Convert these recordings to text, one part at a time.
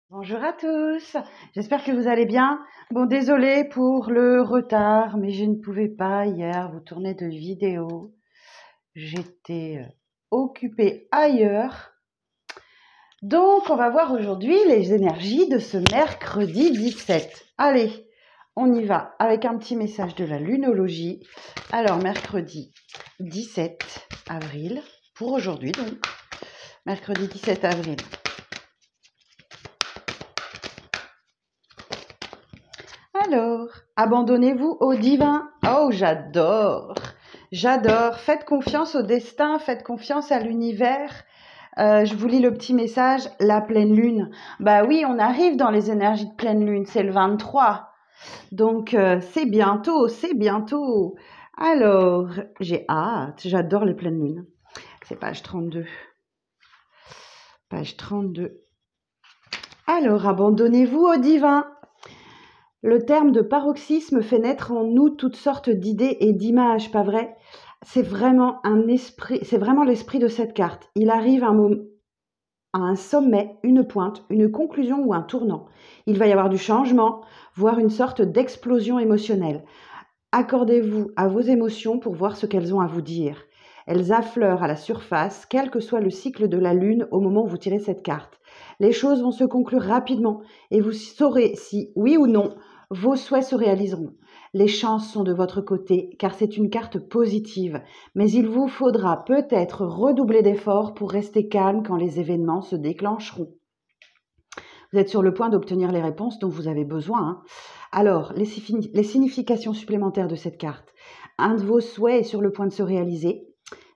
Bonjour à tous, j'espère que vous allez bien. Bon, désolé pour le retard, mais je ne pouvais pas hier vous tourner de vidéo. J'étais occupée ailleurs. Donc, on va voir aujourd'hui les énergies de ce mercredi 17. Allez, on y va avec un petit message de la lunologie. Alors, mercredi 17 avril, pour aujourd'hui donc, mercredi 17 avril. Alors, abandonnez-vous au divin. Oh, j'adore. J'adore. Faites confiance au destin, faites confiance à l'univers. Je vous lis le petit message, la pleine lune. Bah oui, on arrive dans les énergies de pleine lune, c'est le 23. Donc, c'est bientôt, c'est bientôt. Alors, j'ai hâte, j'adore les pleines lunes. C'est page 32. Page 32. Alors, abandonnez-vous au divin. Le terme de paroxysme fait naître en nous toutes sortes d'idées et d'images, pas vrai? C'est vraiment l'esprit de cette carte. Il arrive à un sommet, une pointe, une conclusion ou un tournant. Il va y avoir du changement, voire une sorte d'explosion émotionnelle. Accordez-vous à vos émotions pour voir ce qu'elles ont à vous dire. Elles affleurent à la surface, quel que soit le cycle de la lune au moment où vous tirez cette carte. Les choses vont se conclure rapidement et vous saurez si, oui ou non, vos souhaits se réaliseront. Les chances sont de votre côté car c'est une carte positive, mais il vous faudra peut-être redoubler d'efforts pour rester calme quand les événements se déclencheront. Vous êtes sur le point d'obtenir les réponses dont vous avez besoin, hein. Alors, les significations supplémentaires de cette carte. Un de vos souhaits est sur le point de se réaliser.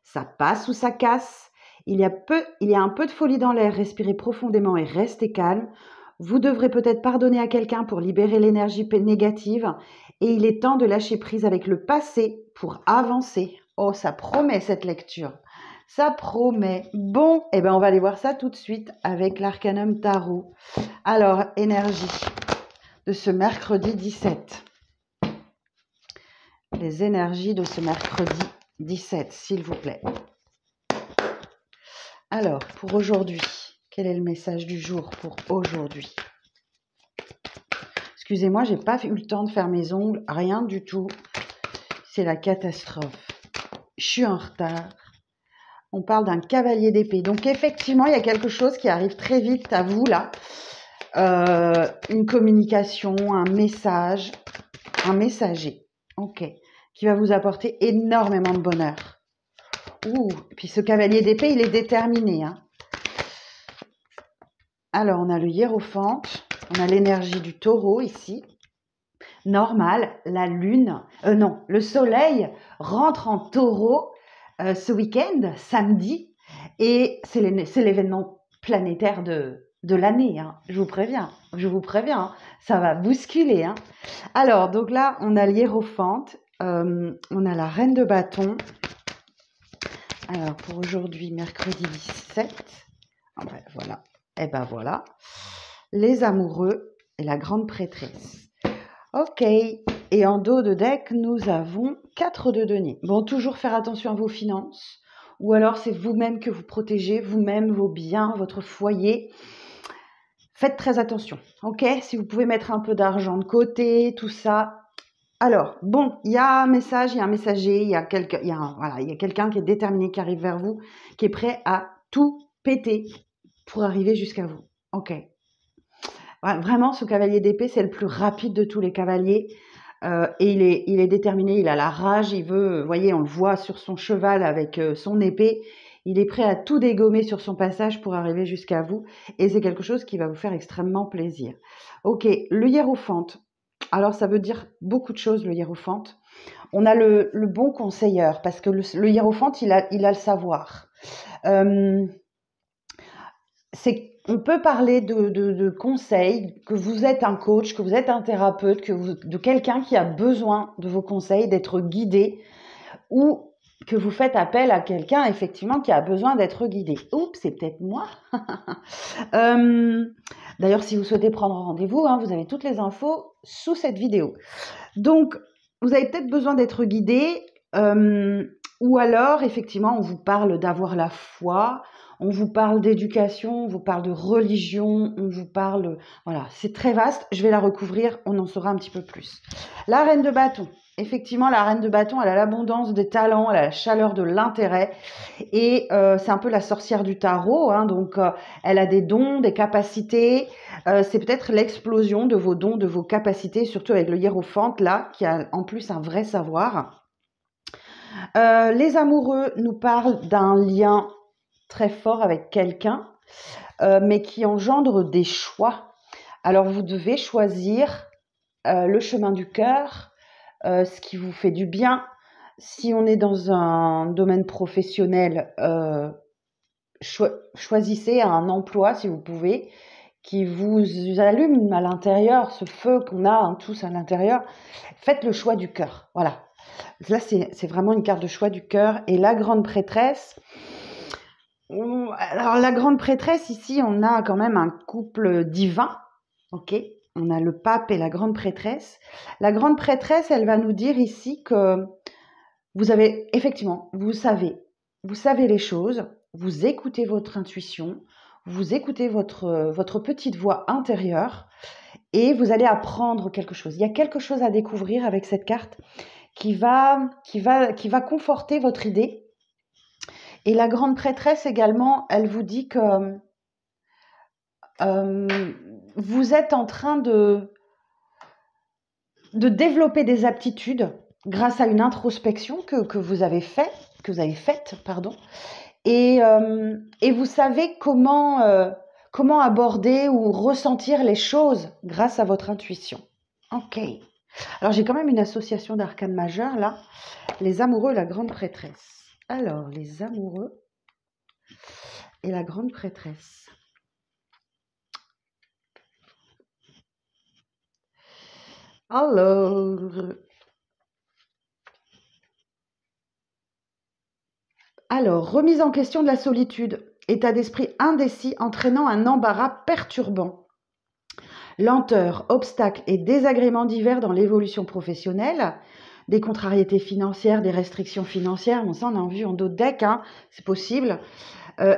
Ça passe ou ça casse. Il y a un peu de folie dans l'air. Respirez profondément et restez calme. Vous devrez peut-être pardonner à quelqu'un pour libérer l'énergie négative. Et il est temps de lâcher prise avec le passé pour avancer. Oh, ça promet cette lecture. Ça promet. Bon, eh ben on va aller voir ça tout de suite avec l'Arcanum Tarot. Alors, énergie de ce mercredi 17. Les énergies de ce mercredi 17, s'il vous plaît. Alors, pour aujourd'hui, quel est le message du jour pour aujourd'hui? Excusez-moi, j'ai pas eu le temps de faire mes ongles, rien du tout. C'est la catastrophe. Je suis en retard. On parle d'un cavalier d'épée. Donc, effectivement, il y a quelque chose qui arrive très vite à vous, là. Une communication, un message, un messager, ok, qui va vous apporter énormément de bonheur. Ouh, puis ce cavalier d'épée, il est déterminé, hein. Alors, on a le hiérophante, on a l'énergie du taureau ici. Normal, la lune, non, le soleil rentre en taureau ce week-end, samedi, et c'est l'événement planétaire de l'année, hein. Je vous préviens, hein. Ça va bousculer, hein. Alors, donc là, on a l'hiérophante, on a la reine de bâton. Alors, pour aujourd'hui, mercredi 17, ah ben, voilà, et ben voilà, les amoureux et la grande prêtresse. Ok, et en dos de deck, nous avons 4 de denier. Bon, toujours faire attention à vos finances, ou alors c'est vous-même que vous protégez, vous-même, vos biens, votre foyer. Faites très attention, ok? Si vous pouvez mettre un peu d'argent de côté, tout ça. Alors, bon, il y a un message, il y a un messager, il y a quelqu'un qui est déterminé, qui arrive vers vous, qui est prêt à tout péter pour arriver jusqu'à vous. Ok. Vraiment, ce cavalier d'épée, c'est le plus rapide de tous les cavaliers. Et il est déterminé, il a la rage, il veut, vous voyez, on le voit sur son cheval avec son épée. Il est prêt à tout dégommer sur son passage pour arriver jusqu'à vous. Et c'est quelque chose qui va vous faire extrêmement plaisir. Ok, le hiérophante. Alors, ça veut dire beaucoup de choses, le hiérophante. On a le bon conseilleur, parce que le hiérophante, il a le savoir. On peut parler de conseils, que vous êtes un coach, que vous êtes un thérapeute, de quelqu'un qui a besoin de vos conseils, d'être guidé, ou que vous faites appel à quelqu'un, effectivement, qui a besoin d'être guidé. Oups, c'est peut-être moi. D'ailleurs, si vous souhaitez prendre rendez-vous, hein, vous avez toutes les infos sous cette vidéo. Donc, vous avez peut-être besoin d'être guidé, ou alors, effectivement, on vous parle d'avoir la foi, On vous parle d'éducation, on vous parle de religion, on vous parle... Voilà, c'est très vaste. Je vais la recouvrir, on en saura un petit peu plus. La reine de bâton. Effectivement, la reine de bâton, elle a l'abondance des talents, elle a la chaleur de l'intérêt. Et c'est un peu la sorcière du tarot. Hein, donc, elle a des dons, des capacités. C'est peut-être l'explosion de vos dons, de vos capacités, surtout avec le hiérophante, là, qui a en plus un vrai savoir. Les amoureux nous parlent d'un lien très fort avec quelqu'un, mais qui engendre des choix. Alors, vous devez choisir le chemin du cœur, ce qui vous fait du bien. Si on est dans un domaine professionnel, choisissez un emploi, si vous pouvez, qui vous allume à l'intérieur, ce feu qu'on a hein, tous à l'intérieur. Faites le choix du cœur. Voilà. Là, c'est vraiment une carte de choix du cœur. Et la grande prêtresse... Alors, la grande prêtresse, ici, on a quand même un couple divin. Ok, on a le pape et la grande prêtresse. La grande prêtresse, elle va nous dire ici que vous avez, effectivement, vous savez les choses, vous écoutez votre intuition, vous écoutez votre petite voix intérieure et vous allez apprendre quelque chose. Il y a quelque chose à découvrir avec cette carte qui va conforter votre idée. Et la grande prêtresse également, elle vous dit que vous êtes en train de développer des aptitudes grâce à une introspection que vous avez faite, pardon. Et vous savez comment aborder ou ressentir les choses grâce à votre intuition. Ok. Alors, j'ai quand même une association d'arcanes majeures, là. Les amoureux et la grande prêtresse. Alors, les amoureux et la grande prêtresse. Alors, remise en question de la solitude. État d'esprit indécis entraînant un embarras perturbant. Lenteur, obstacles et désagréments divers dans l'évolution professionnelle. Des contrariétés financières, des restrictions financières. Bon, ça, on a vu en d'autres decks, hein, c'est possible.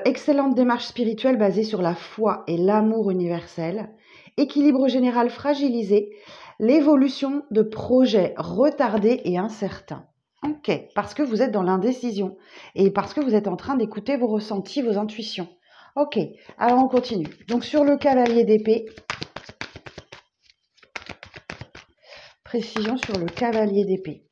Excellente démarche spirituelle basée sur la foi et l'amour universel. Équilibre général fragilisé. L'évolution de projets retardés et incertains. Ok, parce que vous êtes dans l'indécision et parce que vous êtes en train d'écouter vos ressentis, vos intuitions. Ok, alors on continue. Donc sur le cavalier d'épée, précision sur le cavalier d'épée.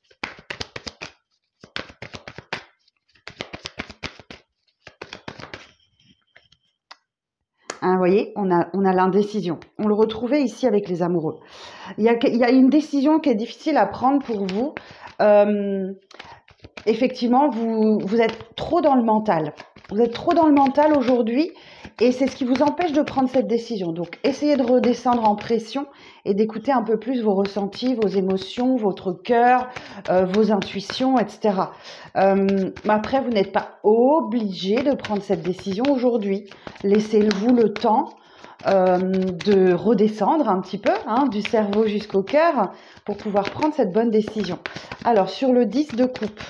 Hein, vous voyez, on a l'indécision. On le retrouvait ici avec les amoureux. Il y a une décision qui est difficile à prendre pour vous. Effectivement, vous êtes trop dans le mental. Vous êtes trop dans le mental aujourd'hui et c'est ce qui vous empêche de prendre cette décision. Donc, essayez de redescendre en pression et d'écouter un peu plus vos ressentis, vos émotions, votre cœur, vos intuitions, etc. Après, vous n'êtes pas obligé de prendre cette décision aujourd'hui. Laissez-vous le temps de redescendre un petit peu, hein, du cerveau jusqu'au cœur, pour pouvoir prendre cette bonne décision. Alors, sur le 10 de coupe,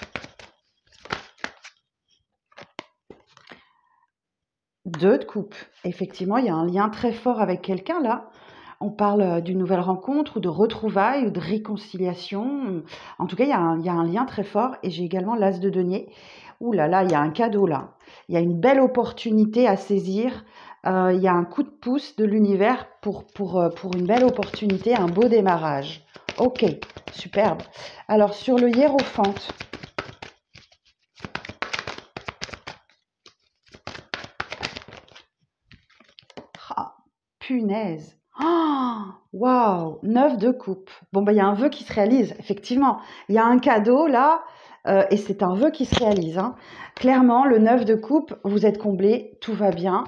2 de coupe. Effectivement, il y a un lien très fort avec quelqu'un là. On parle d'une nouvelle rencontre ou de retrouvailles ou de réconciliation. En tout cas, il y a un lien très fort. Et j'ai également l'as de denier. Ouh là là, il y a un cadeau là. Il y a une belle opportunité à saisir. Il y a un coup de pouce de l'univers pour une belle opportunité, un beau démarrage. Ok, superbe. Alors, sur le hiérophante, punaise. Waouh, 9 de coupe. Bon, il y a un vœu qui se réalise, effectivement. Il y a un cadeau là, et c'est un vœu qui se réalise. Hein. Clairement, le 9 de coupe, vous êtes comblé, tout va bien.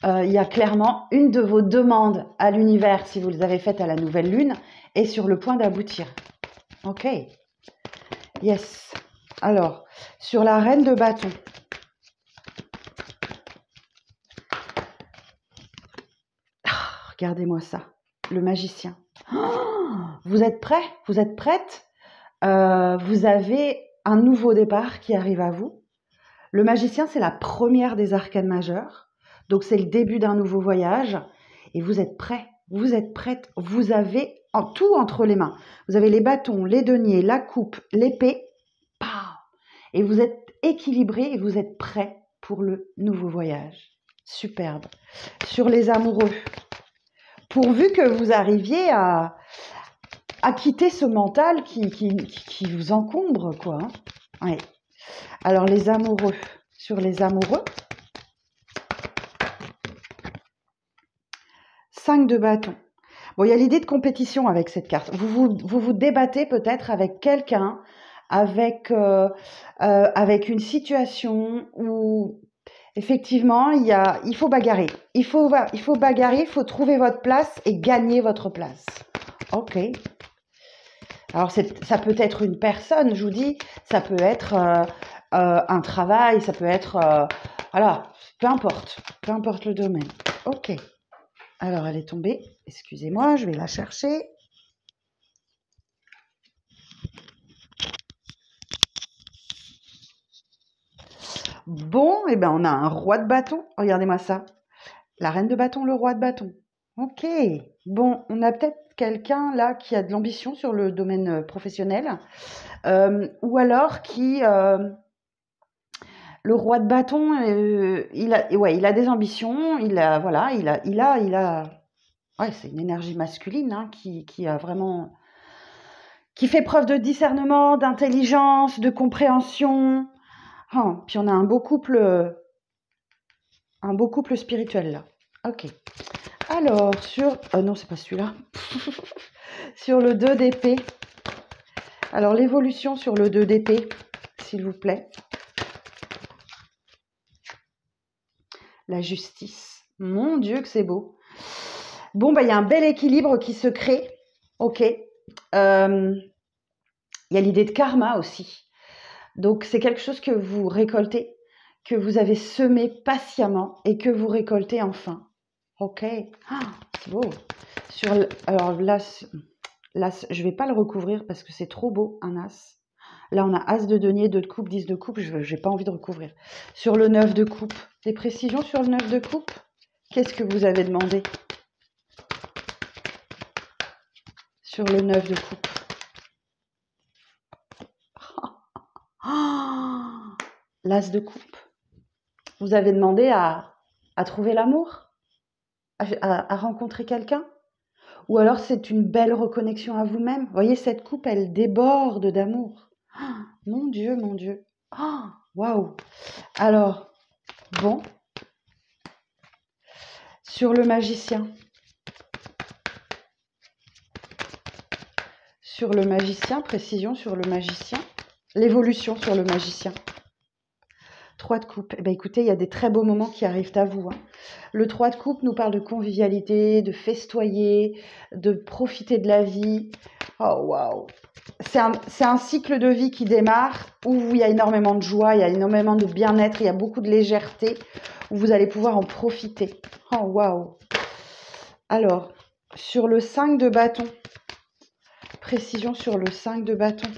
Il y a clairement une de vos demandes à l'univers, si vous les avez faites à la nouvelle lune, est sur le point d'aboutir. Ok. Yes. Alors, sur la reine de bâton. Regardez-moi ça, le magicien. Vous êtes prêts? Vous êtes prête? Vous avez un nouveau départ qui arrive à vous. Le magicien, c'est la première des arcanes majeures. Donc, c'est le début d'un nouveau voyage. Et vous êtes prêts, vous êtes prêtes. Vous avez tout entre les mains. Vous avez les bâtons, les deniers, la coupe, l'épée. Et vous êtes équilibrés et vous êtes prêts pour le nouveau voyage. Superbe. Sur les amoureux, pourvu que vous arriviez à quitter ce mental qui vous encombre, quoi. Ouais. Alors, les amoureux, sur les amoureux, 5 de bâton. Bon, il y a l'idée de compétition avec cette carte. Vous débattez peut-être avec quelqu'un, avec une situation où effectivement il faut bagarrer. Il faut bagarrer, il faut trouver votre place et gagner votre place. Ok. Alors ça peut être une personne, je vous dis, ça peut être un travail, ça peut être voilà, peu importe le domaine. Ok. Alors elle est tombée. Excusez-moi, je vais la chercher. Bon, et ben on a un roi de bâton. Regardez-moi ça. La reine de bâton, le roi de bâton. Ok. Bon, on a peut-être quelqu'un là qui a de l'ambition sur le domaine professionnel. Ou alors qui... le roi de bâton, il a des ambitions. Ouais, c'est une énergie masculine hein, qui a vraiment... qui fait preuve de discernement, d'intelligence, de compréhension. Oh, puis on a un beau couple spirituel là. Ok. Alors, sur... non, c'est pas celui-là. Sur le 2 d'épée. Alors, l'évolution sur le 2 d'épée, s'il vous plaît. La justice. Mon Dieu, que c'est beau. Bon, bah, il y a un bel équilibre qui se crée. Ok. Il y a l'idée de karma aussi. Donc, c'est quelque chose que vous récoltez, que vous avez semé patiemment et que vous récoltez enfin. Ok. Ah, c'est beau. Alors là, je vais pas le recouvrir parce que c'est trop beau, un as. Là, on a as de denier, 2 de coupe, 10 de coupe. Je n'ai pas envie de recouvrir. Sur le 9 de coupe, des précisions sur le 9 de coupe? Qu'est-ce que vous avez demandé? Sur le 9 de coupe. L'as de coupe. Vous avez demandé à trouver l'amour? À rencontrer quelqu'un? Ou alors c'est une belle reconnexion à vous-même? Vous voyez, cette coupe, elle déborde d'amour. Mon Dieu, mon Dieu. Waouh. Alors, bon. Sur le magicien. Sur le magicien, précision sur le magicien. L'évolution sur le magicien. 3 de coupe. Eh bien, écoutez, il y a des très beaux moments qui arrivent à vous. Hein. Le 3 de coupe nous parle de convivialité, de festoyer, de profiter de la vie. Oh, waouh. C'est un cycle de vie qui démarre où il y a énormément de joie, il y a énormément de bien-être, il y a beaucoup de légèreté, où vous allez pouvoir en profiter. Oh, waouh. Alors, sur le 5 de bâton, précision sur le 5 de bâton.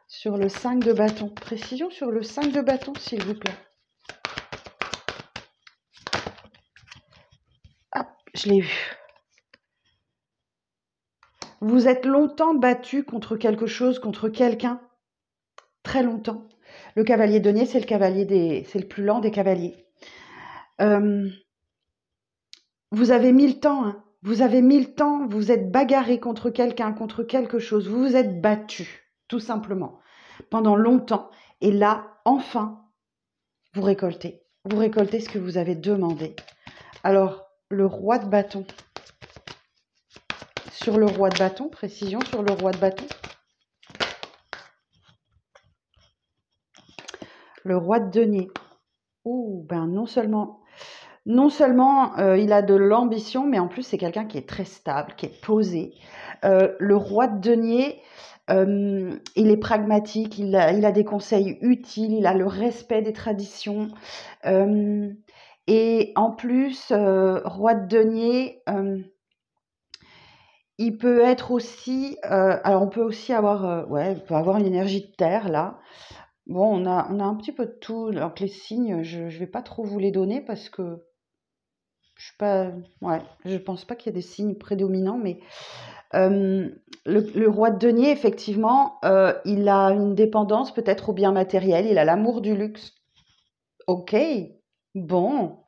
Sur le 5 de bâton. Précision sur le 5 de bâton, s'il vous plaît. Hop, je l'ai vu. Vous êtes longtemps battu contre quelque chose, contre quelqu'un. Très longtemps. Le cavalier de denier, c'est le plus lent des cavaliers. Vous avez mis le temps, hein. Vous avez mis le temps, vous êtes bagarré contre quelqu'un, contre quelque chose. Vous vous êtes battu, tout simplement, pendant longtemps. Et là, enfin, vous récoltez. Vous récoltez ce que vous avez demandé. Alors, le roi de bâton. Sur le roi de bâton, précision sur le roi de bâton. Le roi de denier. Oh, ben non seulement il a de l'ambition, mais en plus c'est quelqu'un qui est très stable, qui est posé. Le roi de denier, il est pragmatique, il a des conseils utiles, il a le respect des traditions. Et en plus, roi de denier, il peut être aussi, alors on peut aussi avoir, ouais, on peut avoir une énergie de terre là. Bon, on a un petit peu de tout. Alors que les signes, je ne vais pas trop vous les donner parce que je suis pas, ouais, je pense pas qu'il y ait des signes prédominants, mais le roi de denier, effectivement, il a une dépendance peut-être aux biens matériels, il a l'amour du luxe. Ok, bon.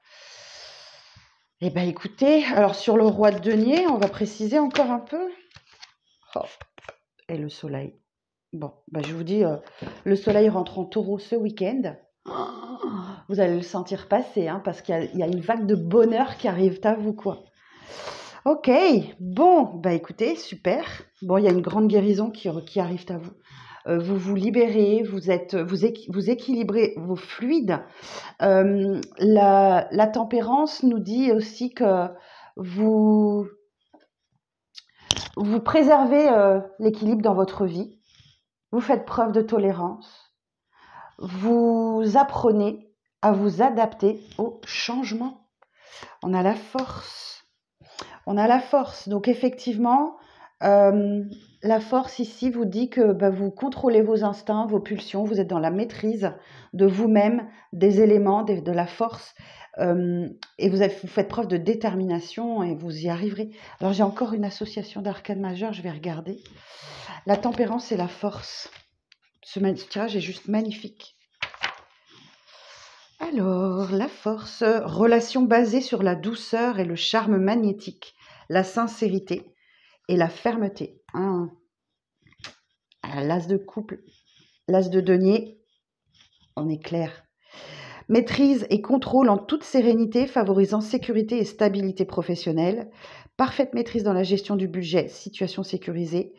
Eh ben écoutez, alors sur le roi de denier, on va préciser encore un peu. Hop, et le soleil. Bon, bah je vous dis, le soleil rentre en taureau ce week-end. Vous allez le sentir passer, hein, parce qu'il y a une vague de bonheur qui arrive à vous, quoi. Ok, bon, bah écoutez, super. Bon, il y a une grande guérison qui arrive à vous. Vous vous libérez, vous équilibrez vos fluides. La tempérance nous dit aussi que vous, vous préservez l'équilibre dans votre vie. Vous faites preuve de tolérance. Vous apprenez à vous adapter au changement. On a la force. On a la force. Donc effectivement, la force ici vous dit que bah, vous contrôlez vos instincts, vos pulsions, vous êtes dans la maîtrise de vous-même, des éléments, de la force. Et vous faites preuve de détermination et vous y arriverez. Alors j'ai encore une association d'arcades majeures, je vais regarder. La tempérance et la force. Ce tirage est juste magnifique. Alors, la force, relation basée sur la douceur et le charme magnétique, la sincérité et la fermeté. Hein. L'as de couple, l'as de denier, on est clair. Maîtrise et contrôle en toute sérénité, favorisant sécurité et stabilité professionnelle. Parfaite maîtrise dans la gestion du budget, situation sécurisée.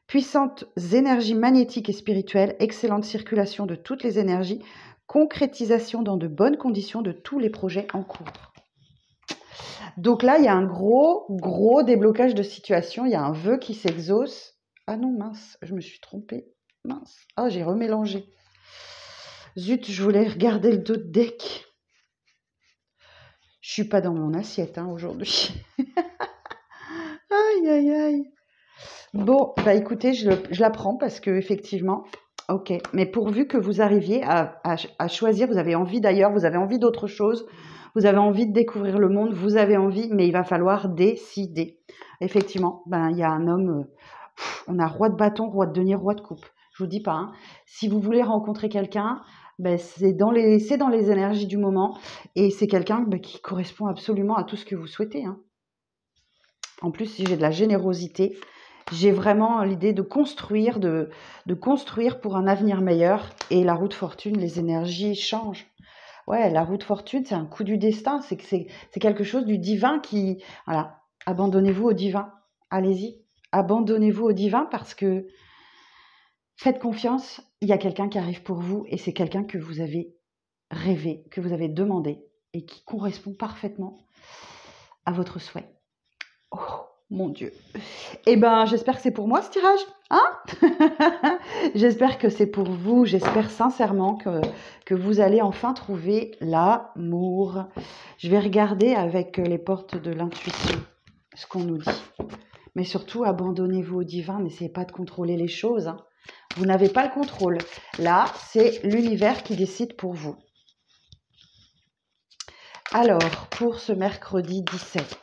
Puissantes énergies magnétiques et spirituelles, excellente circulation de toutes les énergies, concrétisation dans de bonnes conditions de tous les projets en cours. Donc là, il y a un gros déblocage de situation. Il y a un vœu qui s'exauce. Ah non, mince, je me suis trompée. Mince. Ah, j'ai remélangé. Zut, je voulais regarder le dos de deck. Je suis pas dans mon assiette aujourd'hui. Aïe, aïe, aïe. Bon, bah écoutez, je la prends parce que effectivement, ok. Mais pourvu que vous arriviez à choisir, vous avez envie d'ailleurs, vous avez envie d'autre chose, vous avez envie de découvrir le monde, vous avez envie, mais il va falloir décider. Effectivement, ben il y a un homme, on a roi de bâton, roi de denier, roi de coupe. Je vous dis pas, hein. Si vous voulez rencontrer quelqu'un, ben c'est dans les énergies du moment et c'est quelqu'un qui correspond absolument à tout ce que vous souhaitez, hein. En plus, si j'ai de la générosité, j'ai vraiment l'idée de construire pour un avenir meilleur. Et la roue de fortune, les énergies changent. Ouais, la roue de fortune, c'est un coup du destin. C'est quelque chose du divin qui... Voilà, abandonnez-vous au divin. Allez-y, abandonnez-vous au divin parce que faites confiance. Il y a quelqu'un qui arrive pour vous et c'est quelqu'un que vous avez rêvé, que vous avez demandé et qui correspond parfaitement à votre souhait. Oh, mon Dieu. Eh ben, j'espère que c'est pour moi ce tirage, hein. J'espère que c'est pour vous. J'espère sincèrement que vous allez enfin trouver l'amour. Je vais regarder avec les portes de l'intuition ce qu'on nous dit. Mais surtout, abandonnez-vous au divin. N'essayez pas de contrôler les choses, hein. Vous n'avez pas le contrôle. Là, c'est l'univers qui décide pour vous. Alors, pour ce mercredi 17,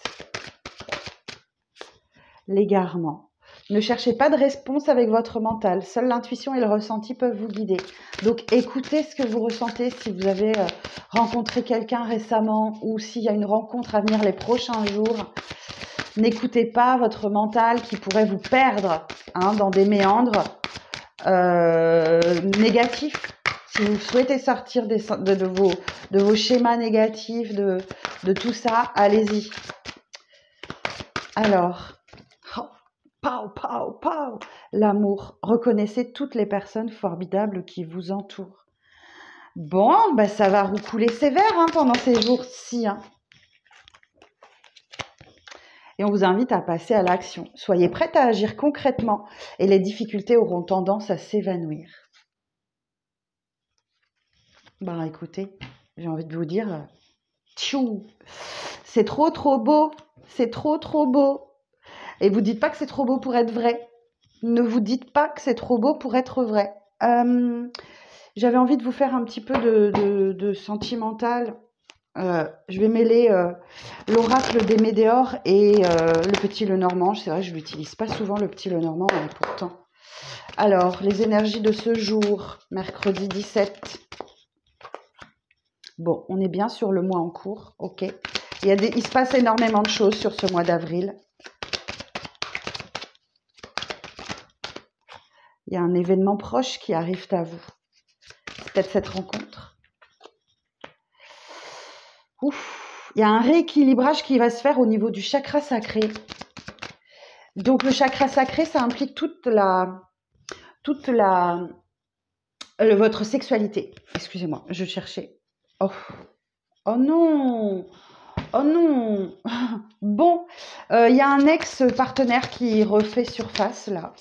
l'égarement. Ne cherchez pas de réponse avec votre mental. Seule l'intuition et le ressenti peuvent vous guider. Donc, écoutez ce que vous ressentez si vous avez rencontré quelqu'un récemment ou s'il y a une rencontre à venir les prochains jours. N'écoutez pas votre mental qui pourrait vous perdre dans des méandres négatifs. Si vous souhaitez sortir de vos schémas négatifs, de tout ça, allez-y. Alors... Pow, pow, pow. L'amour. Reconnaissez toutes les personnes formidables qui vous entourent. Bon, bah ça va roucouler sévère pendant ces jours-ci. Et on vous invite à passer à l'action. Soyez prête à agir concrètement et les difficultés auront tendance à s'évanouir. Bah écoutez, j'ai envie de vous dire, tchou, c'est trop beau, c'est trop beau. Et vous dites pas que c'est trop beau pour être vrai. Ne vous dites pas que c'est trop beau pour être vrai. J'avais envie de vous faire un petit peu de sentimental. Je vais mêler l'oracle des Médéors et le petit Lenormand. C'est vrai, je l'utilise pas souvent, le petit Lenormand, mais pourtant. Alors, les énergies de ce jour, mercredi 17. Bon, on est bien sur le mois en cours, ok. Il se passe énormément de choses sur ce mois d'avril. Il y a un événement proche qui arrive à vous. C'est peut-être cette rencontre. Ouf, il y a un rééquilibrage qui va se faire au niveau du chakra sacré. Donc le chakra sacré, ça implique votre sexualité. Excusez-moi, je cherchais. Oh, oh non, oh non. Bon, il y a un ex-partenaire qui refait surface là,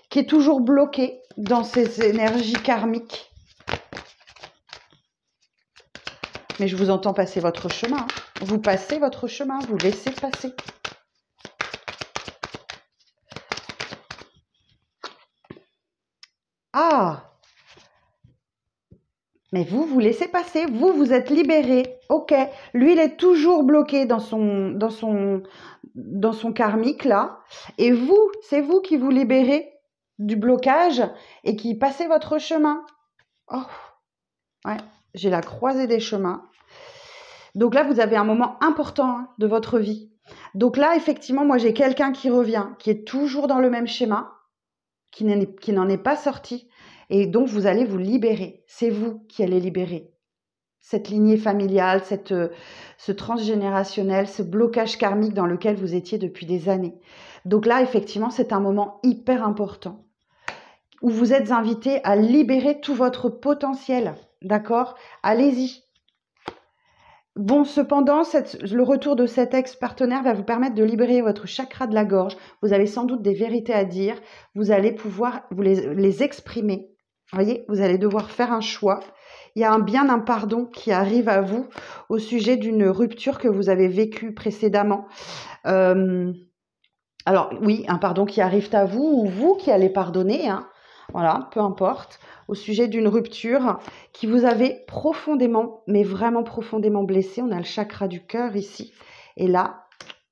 qui est toujours bloqué dans ses énergies karmiques. Mais je vous entends passer votre chemin. Vous passez votre chemin, vous laissez passer. Ah! Mais vous laissez passer, vous êtes libéré. Ok. Lui, il est toujours bloqué dans son karmique là. Et vous, c'est vous qui vous libérez du blocage et qui passez votre chemin. Oh, ouais. J'ai la croisée des chemins. Donc là, vous avez un moment important de votre vie. Donc là, effectivement, moi, j'ai quelqu'un qui revient, qui est toujours dans le même schéma, qui n'en est pas sorti. Et donc, vous allez vous libérer. C'est vous qui allez libérer cette lignée familiale, ce transgénérationnel, ce blocage karmique dans lequel vous étiez depuis des années. Donc là, effectivement, c'est un moment hyper important où vous êtes invité à libérer tout votre potentiel. D'accord? Allez-y. Bon, cependant, le retour de cet ex-partenaire va vous permettre de libérer votre chakra de la gorge. Vous avez sans doute des vérités à dire. Vous allez pouvoir les exprimer. Vous voyez, vous allez devoir faire un choix. Il y a bien un pardon qui arrive à vous au sujet d'une rupture que vous avez vécue précédemment. Alors oui, un pardon qui arrive à vous ou vous qui allez pardonner, hein. Voilà, peu importe, au sujet d'une rupture qui vous avait profondément, mais vraiment profondément blessé. On a le chakra du cœur ici. Et là,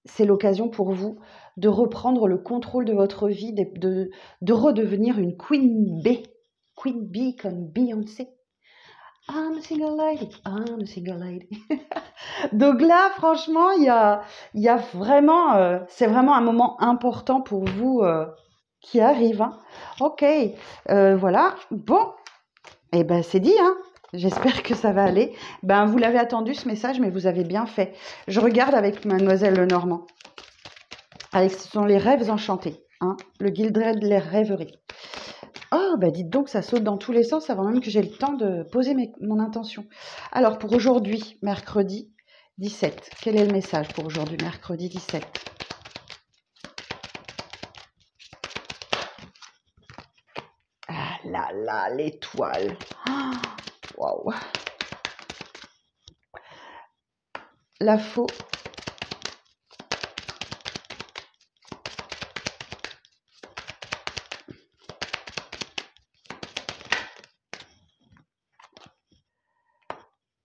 c'est l'occasion pour vous de reprendre le contrôle de votre vie, de redevenir une Queen Bee. Queen Bee comme Beyoncé. I'm a single lady, I'm a single lady. Donc là, franchement, il y a vraiment, c'est vraiment un moment important pour vous qui arrive. Hein. Ok, voilà. Bon, et ben c'est dit. Hein. J'espère que ça va aller. Ben vous l'avez attendu ce message, mais vous avez bien fait. Je regarde avec Mademoiselle Lenormand. Ce sont les rêves enchantés. Hein. Le Guildred des rêveries. Oh, bah dites donc, ça saute dans tous les sens avant même que j'ai le temps de poser mon intention. Alors, pour aujourd'hui, mercredi 17, quel est le message pour aujourd'hui, mercredi 17? Ah là là, l'étoile. Waouh. La faux.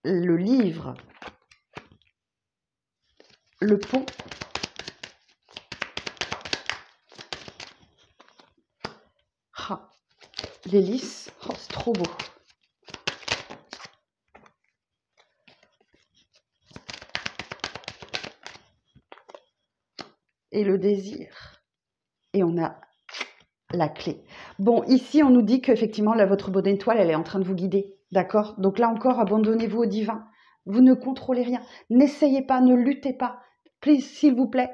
Le livre, le pont, l'hélice, oh, c'est trop beau. Et le désir. Et on a la clé. Bon, ici, on nous dit qu'effectivement, votre bonne étoile, elle est en train de vous guider. D'accord? Donc là encore, abandonnez-vous au divin. Vous ne contrôlez rien. N'essayez pas, ne luttez pas. Please, s'il vous plaît,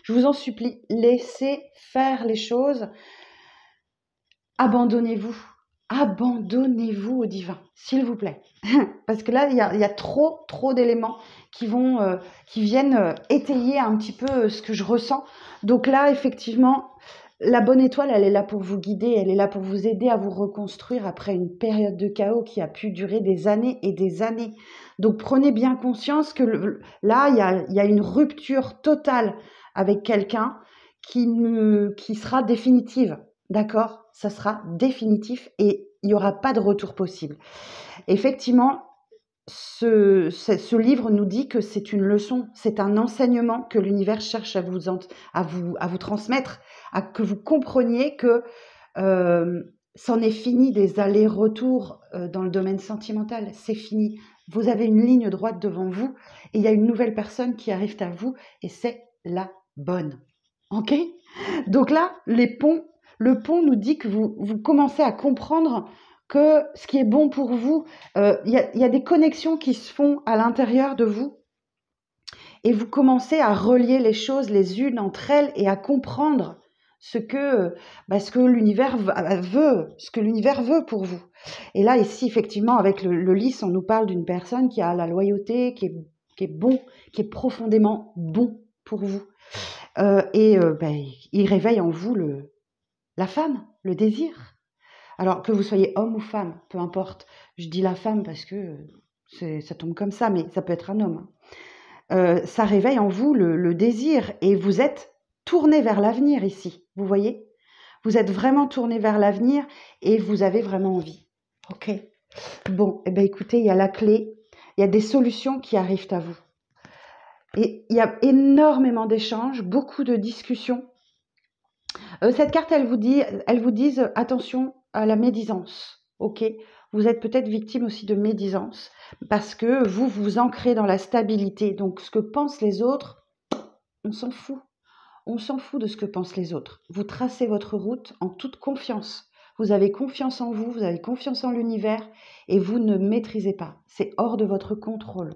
je vous en supplie, laissez faire les choses. Abandonnez-vous. Abandonnez-vous au divin, s'il vous plaît. Parce que là, il y a trop d'éléments qui viennent étayer un petit peu ce que je ressens. Donc là, effectivement, La bonne étoile, elle est là pour vous guider, elle est là pour vous aider à vous reconstruire après une période de chaos qui a pu durer des années et des années. Donc prenez bien conscience que là, il y a une rupture totale avec quelqu'un qui sera définitive. D'accord? Ça sera définitif et il n'y aura pas de retour possible. Effectivement, ce livre nous dit que c'est une leçon, c'est un enseignement que l'univers cherche à vous transmettre, à que vous compreniez que c'en est fini des allers-retours dans le domaine sentimental, c'est fini. Vous avez une ligne droite devant vous et il y a une nouvelle personne qui arrive à vous et c'est la bonne. Ok? Donc là, le pont nous dit que vous commencez à comprendre que ce qui est bon pour vous, il y a des connexions qui se font à l'intérieur de vous et vous commencez à relier les choses les unes entre elles et à comprendre ce que l'univers veut pour vous. Et là, ici, effectivement, avec le lys, on nous parle d'une personne qui a la loyauté, qui est profondément bon pour vous. Il réveille en vous la femme, le désir. Alors que vous soyez homme ou femme, peu importe. Je dis la femme parce que ça tombe comme ça, mais ça peut être un homme. Ça réveille en vous le désir et vous êtes tourné vers l'avenir ici, vous voyez? Vous êtes vraiment tourné vers l'avenir et vous avez vraiment envie. Ok. Bon, écoutez, il y a la clé, il y a des solutions qui arrivent à vous. Et il y a énormément d'échanges, beaucoup de discussions. Cette carte, elle vous dit attention à la médisance. Ok, vous êtes peut-être victime aussi de médisance parce que vous vous ancrez dans la stabilité. Donc, ce que pensent les autres, on s'en fout. On s'en fout de ce que pensent les autres. Vous tracez votre route en toute confiance. Vous avez confiance en vous, vous avez confiance en l'univers et vous ne maîtrisez pas. C'est hors de votre contrôle.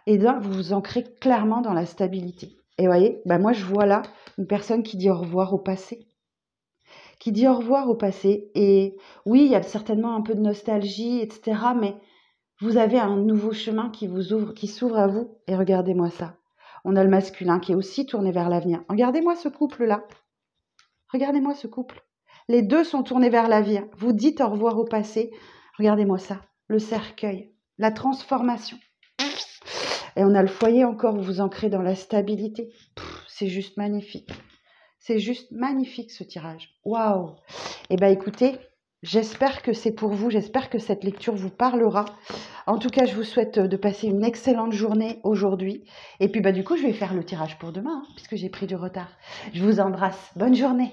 Et là, vous vous ancrez clairement dans la stabilité. Et vous voyez, moi je vois là une personne qui dit au revoir au passé. Qui dit au revoir au passé. Et oui, il y a certainement un peu de nostalgie, etc. Mais vous avez un nouveau chemin qui s'ouvre à vous. Et regardez-moi ça. On a le masculin qui est aussi tourné vers l'avenir. Regardez-moi ce couple-là. Regardez-moi ce couple. Les deux sont tournés vers l'avenir. Vous dites au revoir au passé. Regardez-moi ça. Le cercueil. La transformation. Et on a le foyer encore où vous ancrez dans la stabilité. C'est juste magnifique. C'est juste magnifique ce tirage. Waouh! Eh bien écoutez, j'espère que c'est pour vous. J'espère que cette lecture vous parlera. En tout cas, je vous souhaite de passer une excellente journée aujourd'hui. Et puis du coup, je vais faire le tirage pour demain, puisque j'ai pris du retard. Je vous embrasse. Bonne journée.